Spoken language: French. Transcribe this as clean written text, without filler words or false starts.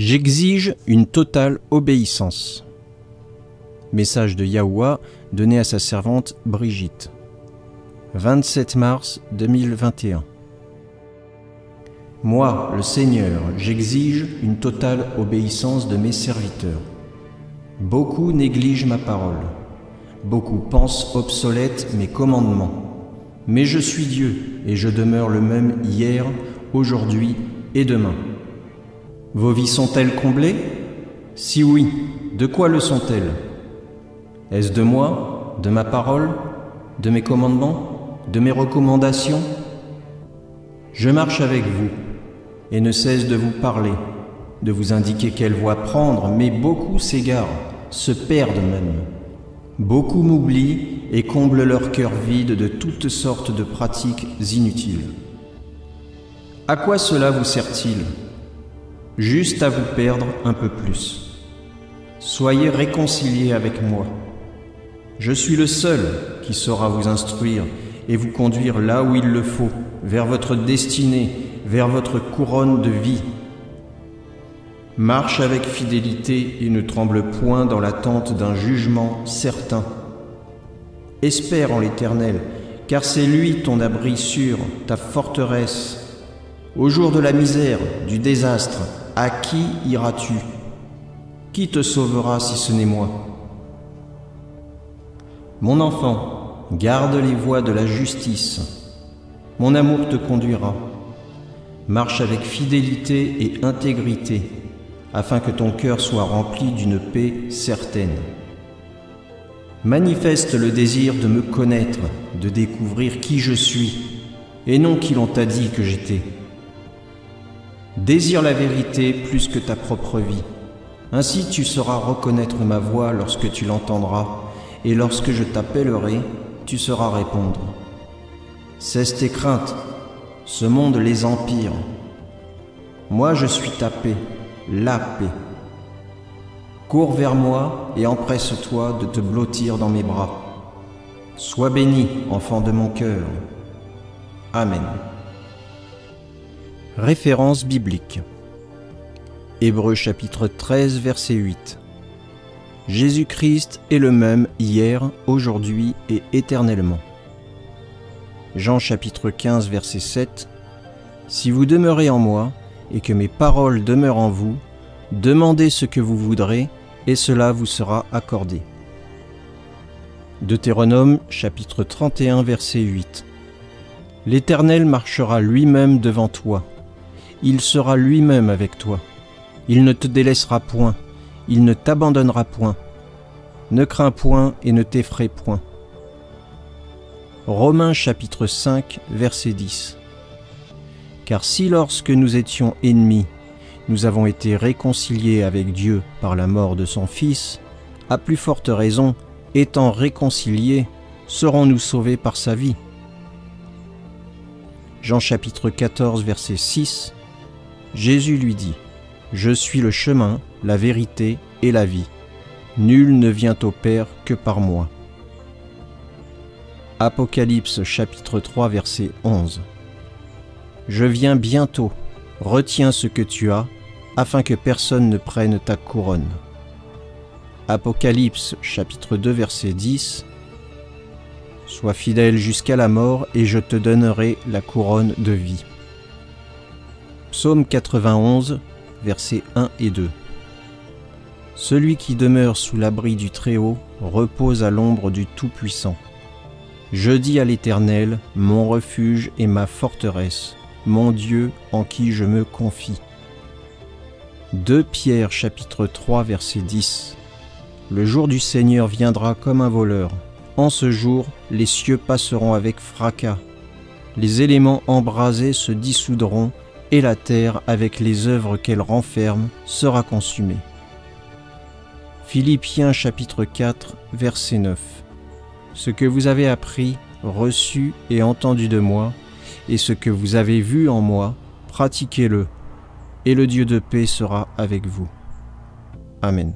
J'exige une totale obéissance. Message de Yahuwah donné à sa servante Brigitte. 27 mars 2021. Moi, le Seigneur, j'exige une totale obéissance de mes serviteurs. Beaucoup négligent ma parole. Beaucoup pensent obsolètes mes commandements. Mais je suis Dieu et je demeure le même hier, aujourd'hui et demain. Vos vies sont-elles comblées? Si oui, de quoi le sont-elles? Est-ce de moi, de ma parole, de mes commandements, de mes recommandations? Je marche avec vous et ne cesse de vous parler, de vous indiquer quelle voie prendre, mais beaucoup s'égarent, se perdent même. Beaucoup m'oublient et comblent leur cœur vide de toutes sortes de pratiques inutiles. À quoi cela vous sert-il? Juste à vous perdre un peu plus. Soyez réconciliés avec moi. Je suis le seul qui saura vous instruire et vous conduire là où il le faut, vers votre destinée, vers votre couronne de vie. Marche avec fidélité et ne tremble point dans l'attente d'un jugement certain. Espère en l'Éternel, car c'est lui ton abri sûr, ta forteresse. Au jour de la misère, du désastre, à qui iras-tu? Qui te sauvera si ce n'est moi? Mon enfant, garde les voies de la justice. Mon amour te conduira. Marche avec fidélité et intégrité, afin que ton cœur soit rempli d'une paix certaine. Manifeste le désir de me connaître, de découvrir qui je suis, et non qui l'on t'a dit que j'étais. Désire la vérité plus que ta propre vie. Ainsi tu sauras reconnaître ma voix lorsque tu l'entendras, et lorsque je t'appellerai, tu sauras répondre. Cesse tes craintes, ce monde les empire. Moi je suis ta paix, la paix. Cours vers moi et empresse-toi de te blottir dans mes bras. Sois béni, enfant de mon cœur. Amen. Référence biblique. Hébreux chapitre 13, verset 8. Jésus-Christ est le même hier, aujourd'hui et éternellement. Jean chapitre 15, verset 7. Si vous demeurez en moi et que mes paroles demeurent en vous, demandez ce que vous voudrez et cela vous sera accordé. Deutéronome chapitre 31, verset 8. L'Éternel marchera lui-même devant toi. Il sera lui-même avec toi. Il ne te délaissera point. Il ne t'abandonnera point. Ne crains point et ne t'effraie point. Romains chapitre 5, verset 10. Car si lorsque nous étions ennemis, nous avons été réconciliés avec Dieu par la mort de son Fils, à plus forte raison, étant réconciliés, serons-nous sauvés par sa vie. Jean chapitre 14, verset 6. Jésus lui dit: Je suis le chemin, la vérité et la vie. Nul ne vient au Père que par moi. Apocalypse chapitre 3, verset 11. Je viens bientôt, retiens ce que tu as, afin que personne ne prenne ta couronne. Apocalypse chapitre 2, verset 10. Sois fidèle jusqu'à la mort et je te donnerai la couronne de vie. Psaume 91, versets 1 et 2. Celui qui demeure sous l'abri du Très-Haut repose à l'ombre du Tout-Puissant. Je dis à l'Éternel, mon refuge et ma forteresse, mon Dieu en qui je me confie. 2 Pierre chapitre 3, verset 10. Le jour du Seigneur viendra comme un voleur. En ce jour, les cieux passeront avec fracas. Les éléments embrasés se dissoudront et la terre, avec les œuvres qu'elle renferme, sera consumée. Philippiens chapitre 4, verset 9. Ce que vous avez appris, reçu et entendu de moi, et ce que vous avez vu en moi, pratiquez-le, et le Dieu de paix sera avec vous. Amen.